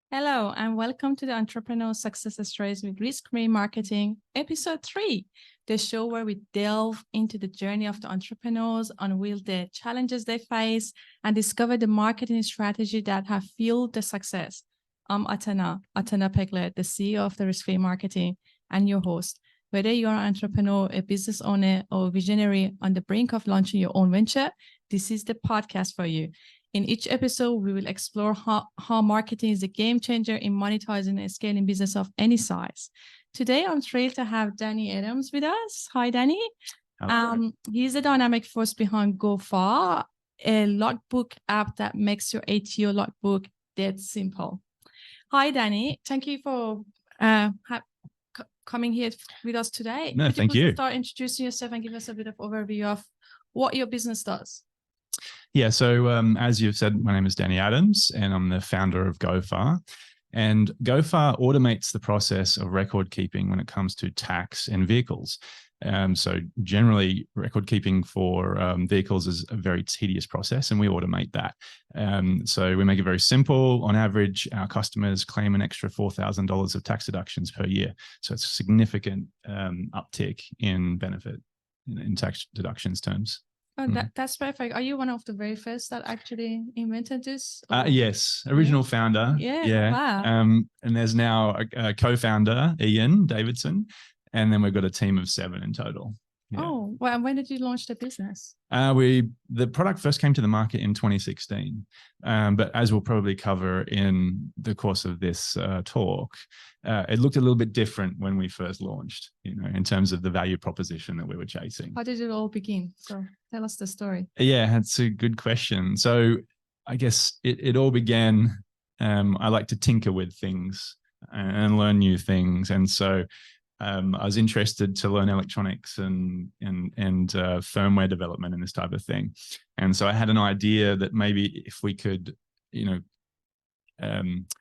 Hello, and welcome to the Entrepreneur Success Stories with Risk-Free Marketing, Episode 3, the show where we delve into the journey of the entrepreneurs, unveil the challenges they face, and discover the marketing strategy that have fueled the success. I'm Atana Pegler, the CEO of the Risk-Free Marketing, and your host. Whether you're an entrepreneur, a business owner, or a visionary on the brink of launching your own venture, this is the podcast for you. In each episode, we will explore how marketing is a game changer in monetizing and scaling business of any size. Today, I'm thrilled to have Danny Adams with us. Hi, Danny. He's the dynamic force behind Gofar, a logbook app that makes your ATO logbook dead simple. Hi, Danny. Thank you for coming here with us today. No, thank you. Start introducing yourself and give us a bit of overview of what your business does. Yeah, so as you've said, my name is Danny Adams, and I'm the founder of Gofar. And Gofar automates the process of record keeping when it comes to tax and vehicles. So generally, record keeping for vehicles is a very tedious process, and we automate that. So we make it very simple. On average, our customers claim an extra $4,000 of tax deductions per year. So it's a significant uptick in benefit in tax deductions terms. Oh, that's perfect. Are you one of the very first that actually invented this? Yes, original founder. Yeah. Wow. And there's now a co-founder, Ian Davidson, and then we've got a team of 7 in total. Yeah. Oh, well, and when did you launch the business? The product first came to the market in 2016, but as we'll probably cover in the course of this talk, it looked a little bit different when we first launched, in terms of the value proposition that we were chasing. How did it all begin? So tell us the story. Yeah, that's a good question. So I guess it all began, I like to tinker with things and learn new things. And so I was interested to learn electronics and firmware development and this type of thing. And so I had an idea that maybe if we could, and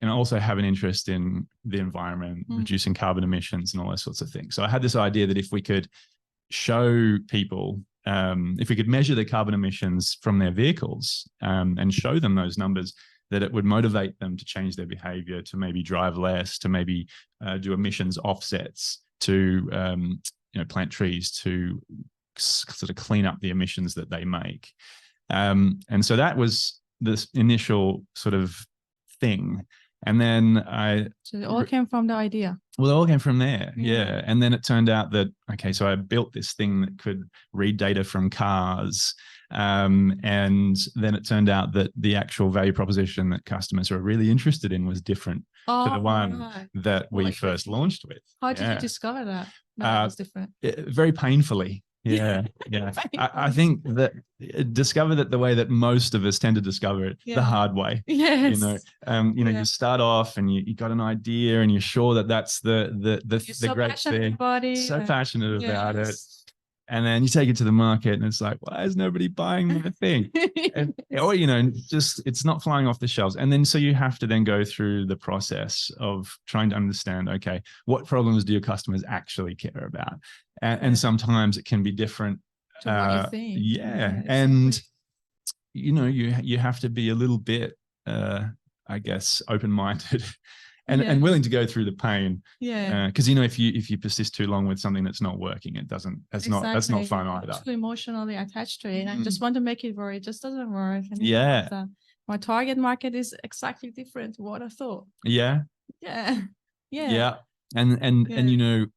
also have an interest in the environment, reducing carbon emissions and all those sorts of things. So I had this idea that if we could show people, if we could measure the carbon emissions from their vehicles and show them those numbers, that it would motivate them to change their behavior, to maybe drive less, to maybe do emissions offsets, to plant trees, to sort of clean up the emissions that they make. And so that was this initial sort of thing. And then So it all came from the idea. Well, it all came from there. Yeah. And then it turned out that, okay, so I built this thing that could read data from cars. And then it turned out that the actual value proposition that customers were really interested in was different to the one that we first launched with. How did you discover that was different? Very painfully. Yeah. I think that discover that the way that most of us tend to discover it, the hard way. Yes. You start off and you got an idea and you're sure that that's the so great thing. So passionate about it. And then you take it to the market and it's like, why is nobody buying the thing? Or just it's not flying off the shelves. And then so you have to then go through the process of trying to understand, okay, what problems do your customers actually care about? And sometimes it can be different. To what you think. Yeah. And you have to be a little bit, I guess, open-minded. And willing to go through the pain. Yeah. Because if you persist too long with something that's not working, that's not fun either. Too emotionally attached to it. I just want to make it work. It just doesn't work. And my target market is exactly different to what I thought. Yeah. Yeah. And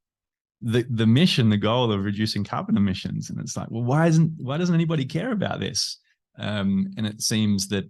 the mission, the goal of reducing carbon emissions, and it's like, well, why doesn't anybody care about this? And it seems that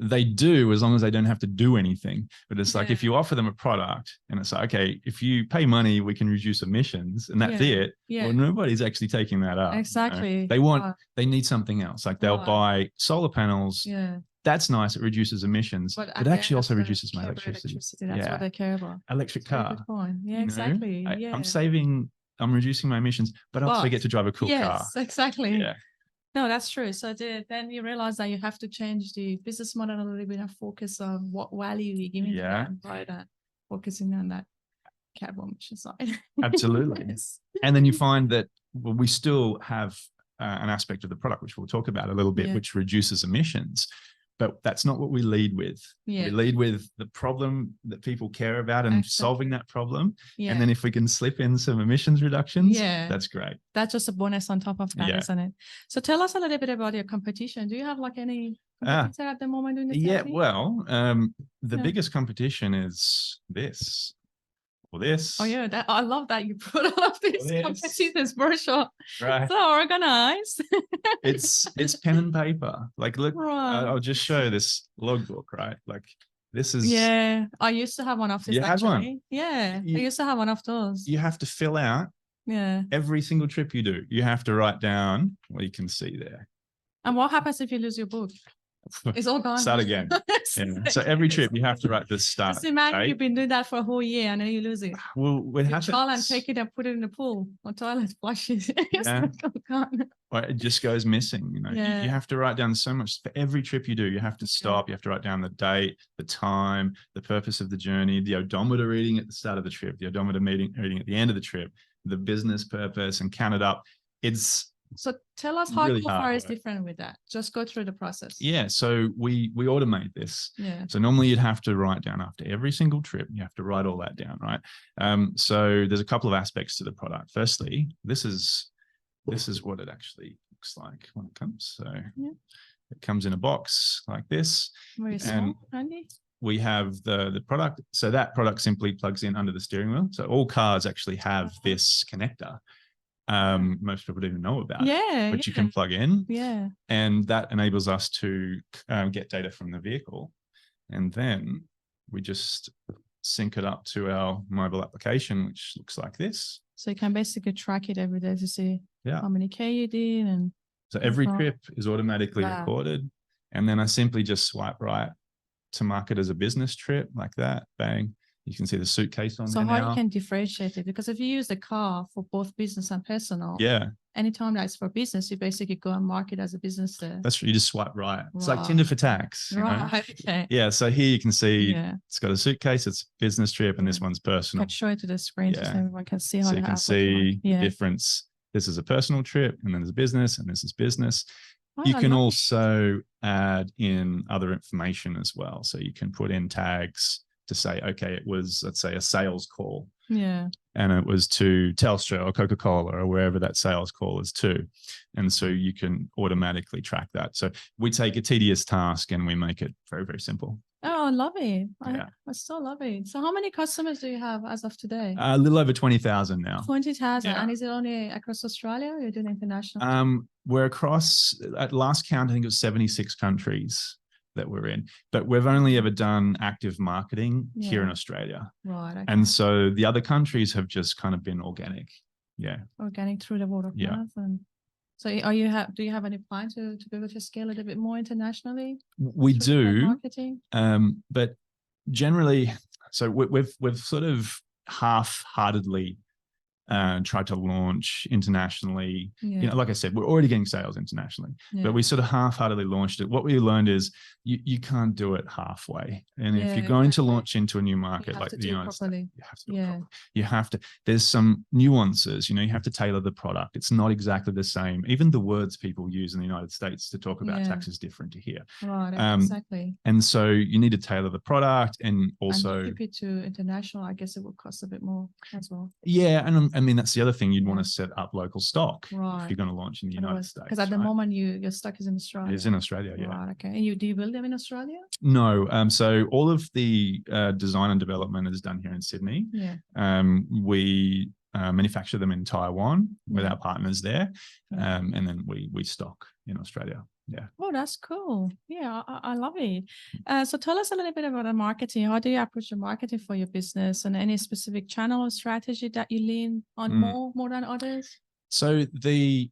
they do, as long as they don't have to do anything. But it's like, if you offer them a product and it's like, okay, if you pay money, we can reduce emissions and that's it. Well, nobody's actually taking that up. Exactly. They need something else. Like they'll buy solar panels. Yeah. That's nice. It reduces emissions. But it actually also reduces my electricity. That's what they care about. Electric car. Good point. Yeah, exactly. I'm reducing my emissions, but I also get to drive a cool car. Yes, exactly. Yeah. No, that's true. So then you realize that you have to change the business model a little bit and focus on what value you're giving to them by that, focusing on that carbon emission side. Absolutely. Yes. And then you find that we still have an aspect of the product, which we'll talk about a little bit, which reduces emissions. but that's not what we lead with. Yeah. We lead with the problem that people care about and solving that problem. Yeah. And then if we can slip in some emissions reductions, that's great. That's just a bonus on top of that, isn't it? So tell us a little bit about your competition. Do you have like any competitor at the moment doing the same thing? Well, the biggest competition is this. Or this. Oh yeah, I love that you put all of these competitors for sure. Right. So organized. It's pen and paper. Like, look, I'll just show this logbook, right? Like, this is. Yeah, I used to have one of these. You had one? Yeah, I used to have one of those. You have to fill out. Yeah. Every single trip you do, you have to write down what you can see there. And what happens if you lose your book? It's all gone. Start again. So every trip you have to write the start. Just imagine you've been doing that for a whole year and then you lose it. Well, what happens? Try and take it and put it in the pool or toilet, flush it. Or it just goes missing. You know, you have to write down so much for every trip you do. You have to stop. You have to write down the date, the time, the purpose of the journey, the odometer reading at the start of the trip, the odometer reading at the end of the trip, the business purpose, and count it up. So tell us how Gofar is different with that. Just go through the process. Yeah. So we automate this. Yeah. So normally you'd have to write down after every single trip. You have to write all that down, right? So there's a couple of aspects to the product. Firstly, this is what it actually looks like when it comes. So it comes in a box like this. Very small, handy. We have the product. So that product simply plugs in under the steering wheel. So all cars actually have this connector. Most people don't even know about it, but you can plug in, and that enables us to get data from the vehicle, and then we just sync it up to our mobile application, which looks like this. So you can basically track it every day to see how many K you did, and so every trip is automatically recorded, and then I simply just swipe right to mark it as a business trip, like that. Bang. You can see the suitcase on there now. So how you can differentiate it? Because if you use the car for both business and personal, anytime that's for business, you basically go and mark it as a business there. That's right. You just swipe right. It's like Tinder for tax. Right. Okay. Yeah. So here you can see it's got a suitcase, it's a business trip, and this one's personal. I'll show it to the screen so everyone can see how you can see the difference. This is a personal trip, and then there's business, and this is business. You can also add in other information as well. So you can put in tags to say, okay, it was, let's say, a sales call. Yeah. And it was to Telstra or Coca-Cola or wherever that sales call is to. And so you can automatically track that. So we take a tedious task and we make it very, very simple. Oh, I love it. I still love it. So how many customers do you have as of today? A little over 20,000 now. 20,000. And is it only across Australia or you're doing international? We're across, at last count, I think it was 76 countries that we're in, but we've only ever done active marketing here in Australia. Right. Okay. And so the other countries have just kind of been organic. Yeah. Organic through the word of mouth. And so do you have any plan to be able to scale it a bit more internationally? We do. Marketing? But generally, so we've sort of half-heartedly tried to launch internationally. You know, like I said, we're already getting sales internationally, but we sort of half-heartedly launched it. What we learned is you can't do it halfway. And if you're going to launch into a new market like the United States, you have to do it properly. You have to, there's some nuances, you know, you have to tailor the product. It's not exactly the same. Even the words people use in the United States to talk about tax is different to here. Right, exactly. And so you need to tailor the product, and also and keep it to international, I guess it will cost a bit more as well. Yeah. And I mean, that's the other thing, you'd want to set up local stock if you're going to launch in the United States. Because at the moment your stock is in Australia. It's in Australia, Right, okay. And do you build them in Australia? No. So all of the design and development is done here in Sydney. Yeah. We manufacture them in Taiwan with our partners there. And then we stock in Australia. Yeah. Oh, that's cool. Yeah, I love it. So tell us a little bit about the marketing. How do you approach the marketing for your business, and any specific channel or strategy that you lean on more than others? So the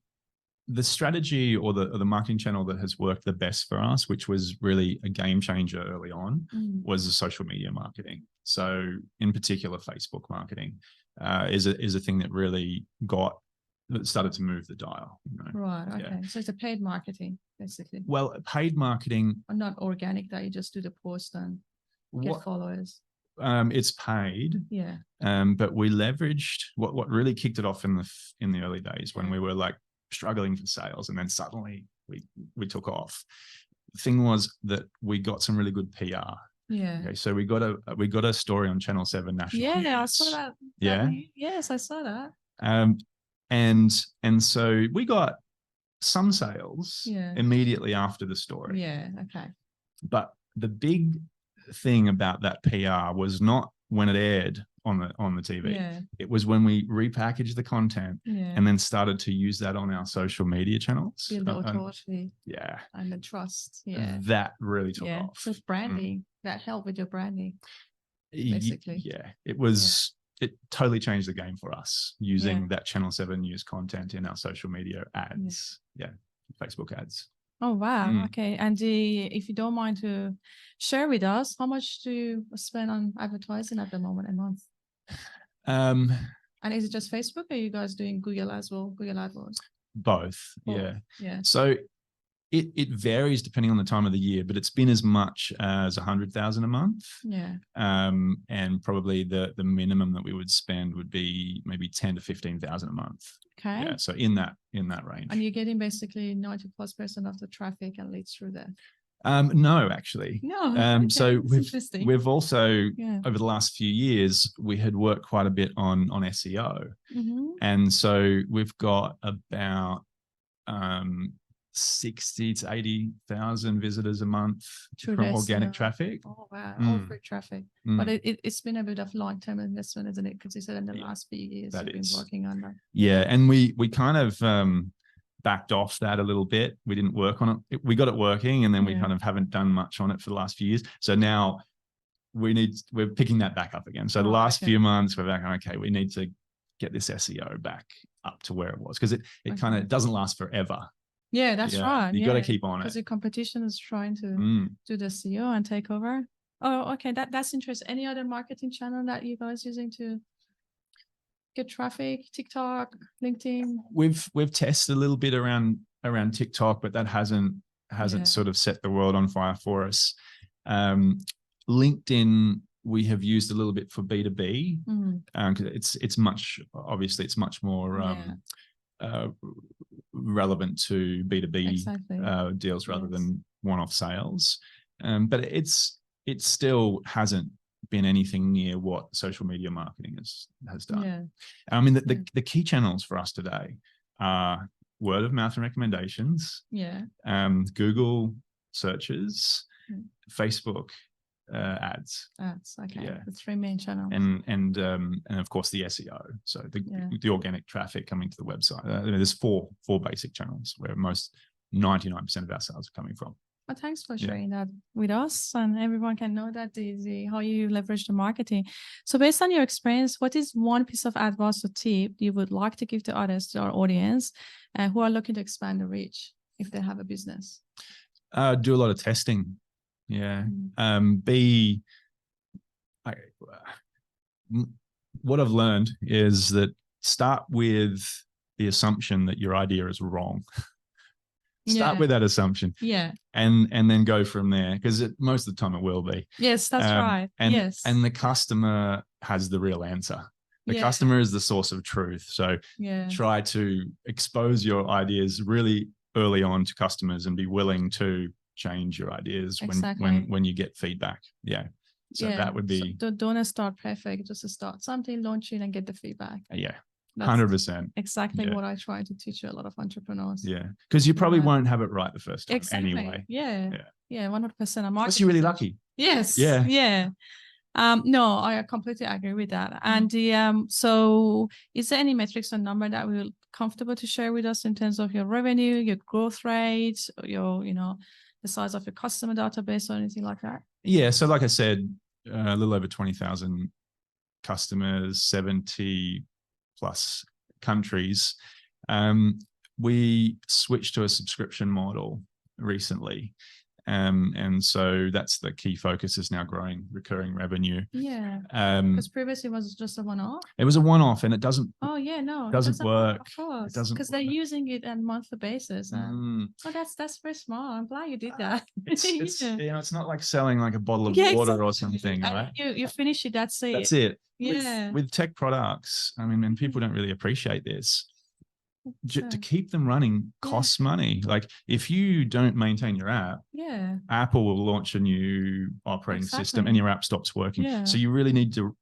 strategy or the marketing channel that has worked the best for us, which was really a game changer early on, was the social media marketing. So in particular, Facebook marketing is a thing that really started to move the dial. You know? Right. Okay. Yeah. So it's a paid marketing, basically. Well, paid marketing, or not organic, that you just do the post and get followers. It's paid. Yeah. But we leveraged what really kicked it off in the early days when we were like struggling for sales, and then suddenly we took off. the thing was that we got some really good PR. Yeah. Okay, so we got a story on Channel 7 national. Yeah, I saw that. Yeah. Yes, I saw that. And so we got some sales immediately after the story. Yeah. Okay. But the big thing about that PR was not when it aired on the TV. Yeah. It was when we repackaged the content and then started to use that on our social media channels. Build the authority. Yeah. And the trust. Yeah. That really took off. So it's branding. That helped with your branding. Basically. Yeah. It was it totally changed the game for us using that Channel 7 news content in our social media ads. Yeah. Facebook ads. Oh, wow. Okay. And if you don't mind to share with us, how much do you spend on advertising at the moment a month? And is it just Facebook, or are you guys doing Google as well? Google AdWords? Both. Yeah. Yeah. So it varies depending on the time of the year, but it's been as much as 100,000 a month. Yeah. And probably the minimum that we would spend would be maybe 10 to 15,000 a month. Okay. Yeah. So in that range. And you're getting basically 90+% of the traffic and leads through there. No, actually. No. Okay. So we've also over the last few years we had worked quite a bit on SEO, and so we've got about 60 to 80,000 visitors a month from organic traffic. Oh wow! All free traffic, but it's been a bit of long-term investment, isn't it? Because you said in the last few years you've been working on that. Yeah, and we kind of backed off that a little bit. We didn't work on it. We got it working, and then we kind of haven't done much on it for the last few years. So now we're picking that back up again. So the last few months we're back. Okay, we need to get this SEO back up to where it was, because it kind of doesn't last forever. Yeah, that's right. You got to keep on it because the competition is trying to do the SEO and take over. Oh, okay, that's interesting. Any other marketing channel that you guys using to get traffic? TikTok, LinkedIn? We've tested a little bit around TikTok, but that hasn't sort of set the world on fire for us. LinkedIn we have used a little bit for B2B, because it's much more relevant to B2B deals rather than one-off sales. But it still hasn't been anything near what social media marketing has done. Yeah. I mean, the key channels for us today are word of mouth and recommendations. Yeah. Google search,es Facebook ads. Okay. Yeah. The three main channels. And of course the SEO. So the organic traffic coming to the website. There's four basic channels where 99% of our sales are coming from. Well, thanks for sharing that with us, and everyone can know that how you leverage the marketing. So based on your experience, what is one piece of advice or tip you would like to give to others, to our audience, who are looking to expand the reach if they have a business? Do a lot of testing. Yeah. What I've learned is that start with the assumption that your idea is wrong. Start with that assumption. Yeah. And then go from there, because most of the time it will be. Yes, that's right. And the customer has the real answer. The customer is the source of truth. So try to expose your ideas really early on to customers and be willing to change your ideas when you get feedback. Yeah. So that would be. So don't start perfect, just to start something, launch it and get the feedback. Yeah. 100%. Exactly what I try to teach a lot of entrepreneurs. Yeah. Because you probably won't have it right the first time anyway. Yeah. 100%. Unless you're really lucky. Yes. Yeah. No, I completely agree with that. And so is there any metrics or number that we're comfortable to share with us in terms of your revenue, your growth rate, your, the size of your customer database or anything like that? Yeah. So like I said, a little over 20,000 customers, 70 plus countries. We switched to a subscription model recently. And so that's the key focus, is now growing recurring revenue. Yeah. Because previously it was just a one-off. It was a one-off, and it doesn't. Oh yeah, no, it doesn't work. Of course, it doesn't, because they're using it on a monthly basis. And, that's very smart. I'm glad you did that. It's not like selling like a bottle of water or something, right? You finish it. That's it. That's it. Yeah. With tech products, I mean, and people don't really appreciate this. to keep them running costs money. Like if you don't maintain your app, Apple will launch a new operating system and your app stops working. So you really need to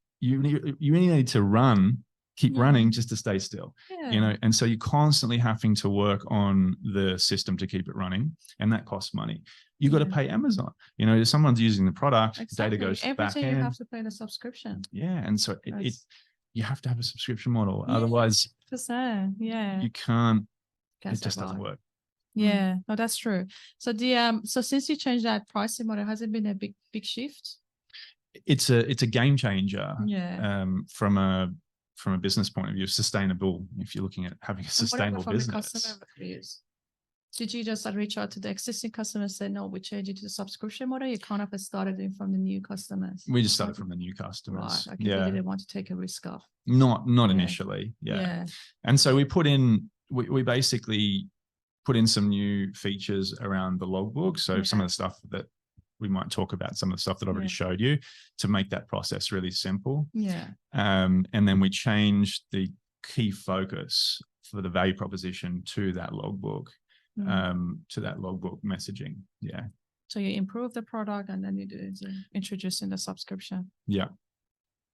keep running just to stay still. You know, and so you're constantly having to work on the system to keep it running, and that costs money. You got to pay Amazon. You know, if someone's using the product, data goes back in. You have to pay the subscription. And so you have to have a subscription model. Otherwise, you can't. It just doesn't work. No, that's true. So so since you changed that pricing model, has it been a big shift? It's a game changer. From a business point of view, sustainable. If you're looking at having a sustainable business. From the customer reviews, did you just reach out to the existing customers and say, no, we change it to the subscription model? You kind of started it from the new customers. We just started from the new customers. Right. Okay, we didn't want to take a risk off. Not initially. And so we basically put in some new features around the logbook. So some of the stuff that we might talk about, some of the stuff that I already showed you, to make that process really simple. And then we changed the key focus for the value proposition to that logbook, messaging. So you improve the product and then you do introducing the subscription.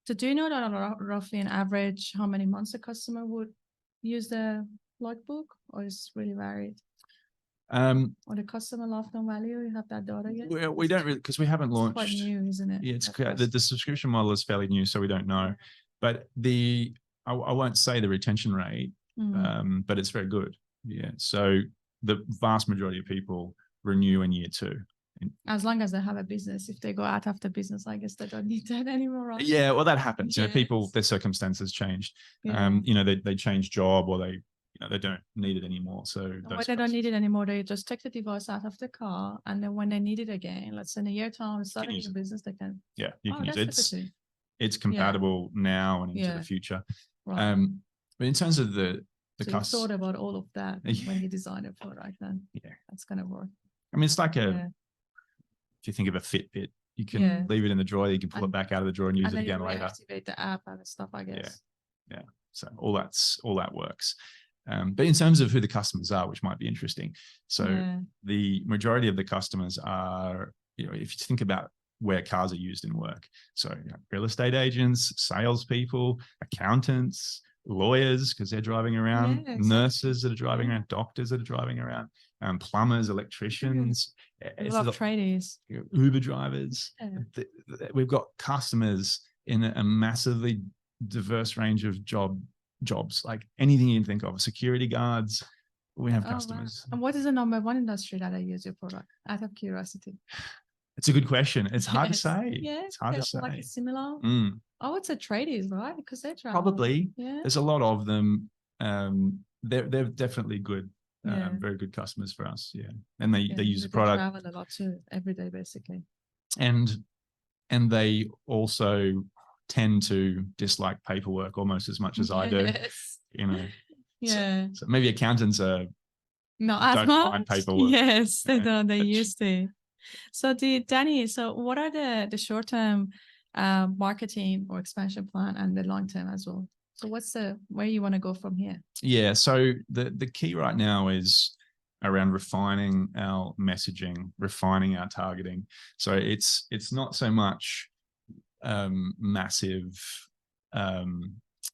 So do you know that roughly on average how many months a customer would use the logbook, or is really varied? Or the customer lifetime value, you have that data yet? We don't really, because we haven't launched. It's quite new, isn't it? Yeah, it's the subscription model is fairly new, so we don't know. But I won't say the retention rate, but it's very good. So the vast majority of people renew in year 2. As long as they have a business. If they go out of the business, I guess they don't need that anymore, right? Yeah, well, that happens. You know, people, their circumstances changed. You know, they change job, or they don't need it anymore. So when they don't need it anymore, they just take the device out of the car, and then when they need it again, let's say in a year time, starting a business, they can. You can use it. It's compatible now and into the future. But in terms of the so you thought about all of that when you designed a product, then that's going to work. I mean, it's like if you think of a Fitbit, you can leave it in the drawer, you can pull it back out of the drawer and use it again later. Activate the app and stuff, I guess. So all that works. But in terms of who the customers are, which might be interesting. So the majority of the customers are, you know, if you think about where cars are used in work. So real estate agents, salespeople, accountants, lawyers, because they're driving around, nurses that are driving around, doctors that are driving around, plumbers, electricians, a lot of tradies, Uber drivers. We've got customers in a massively diverse range of jobs, like anything you can think of. Security guards, we have customers. Wow. And what is the number one industry that I use your product, out of curiosity? It's a good question. It's hard to say. It's hard to say. Like it's similar. Oh, it's a tradies, right? Because they're traveling. Probably. There's a lot of them. They're definitely good. Very good customers for us. And they use the product. They travel a lot too, every day basically. And they also tend to dislike paperwork almost as much as I do. You know. So maybe accountants are not as much. Find paperwork. Yes, they don't. They used to. So Danny, what are the short-term marketing or expansion plan and the long-term as well? So where you want to go from here? So the key right now is around refining our messaging, refining our targeting. So it's not so much massive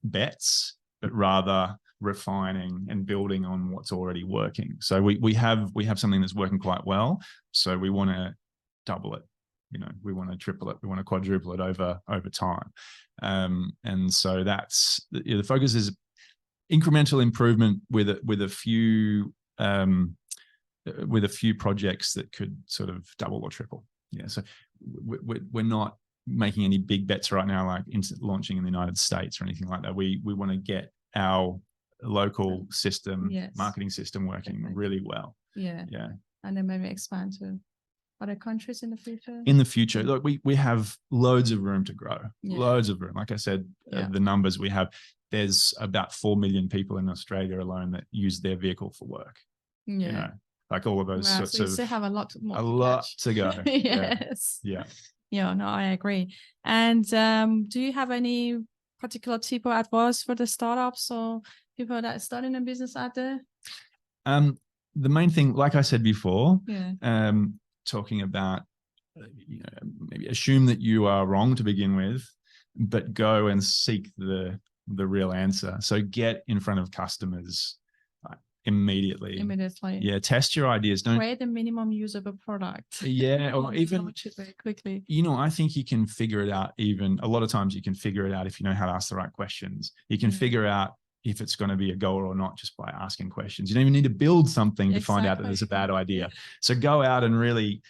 bets, but rather refining and building on what's already working. So we have something that's working quite well. So we want to double it. You know, we want to triple it. We want to quadruple it over time. And so that's the focus is incremental improvement with a few projects that could sort of double or triple. So we're not making any big bets right now, like launching in the United States or anything like that. We want to get our local system, marketing system working really well. And then maybe expand to other countries in the future? In the future, look, we have loads of room to grow, loads of room. Like I said, the numbers we have, there's about 4 million people in Australia alone that use their vehicle for work. You know, like all of those sorts of. So you still have a lot to go. No, I agree. And do you have any particular tip or advice for the startups or people that are starting a business out there? The main thing, like I said before, Yeah. talking about, maybe assume that you are wrong to begin with, but go and seek the real answer. So get in front of customers immediately. Yeah, test your ideas. Don't create the minimum usable product. Yeah, or even launch it very quickly. I think you can figure it out. Even a lot of times you can figure it out if you know how to ask the right questions. You can figure out if it's going to be a goer or not just by asking questions. You don't even need to build something to find out that it's a bad idea. So go out and really,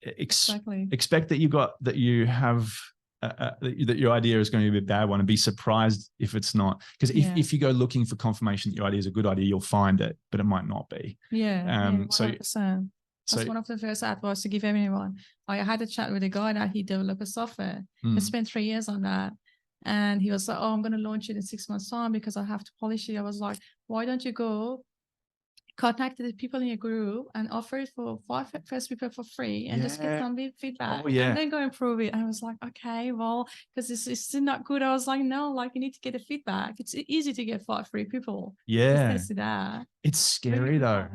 expect that that your idea is going to be a bad one, and be surprised if it's not. Because if you go looking for confirmation that your idea is a good idea, you'll find it, but it might not be. 100%. That's one of the first advice to give everyone. I had a chat with a guy that he developed a software. He spent 3 years on that. And he was like, oh, I'm going to launch it in 6 months' time because I have to polish it. I was like, why don't you go contact the people in your group and offer it for 5 first people for free and just get some feedback and then go improve it. I was like, okay, well, because it's still not good. I was like, no, like you need to get the feedback. It's easy to get 5 free people. Just test it out. It's scary though.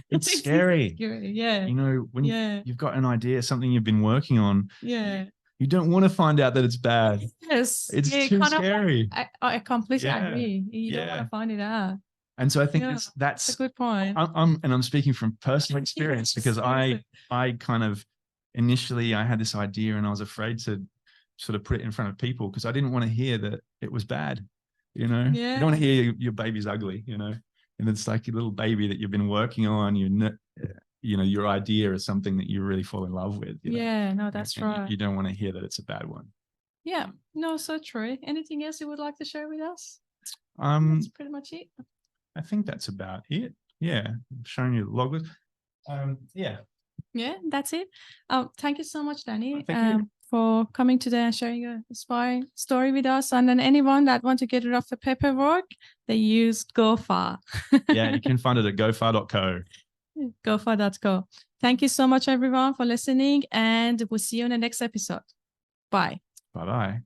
It's scary. Yeah. When you've got an idea, something you've been working on. Yeah. You don't want to find out that it's bad. Yes. It's too scary. I completely agree. You don't want to find it out. And so I think that's a good point. I'm speaking from personal experience because I kind of initially I had this idea and I was afraid to sort of put it in front of people because I didn't want to hear that it was bad. You don't want to hear your baby's ugly, and it's like your little baby that you've been working on. Your idea is something that you really fall in love with. No, that's right. You don't want to hear that it's a bad one. Yeah, no, so true. Anything else you would like to share with us? That's pretty much it. I think that's about it. Yeah, showing you the logbook. Yeah, that's it. Thank you so much, Danny, Thank you. for coming today and sharing your inspiring story with us. And then anyone that want to get rid of the paperwork, they use Gofar. You can find it at gofar.co. Gofar.co. Thank you so much, everyone, for listening, and we'll see you in the next episode. Bye. Bye-bye.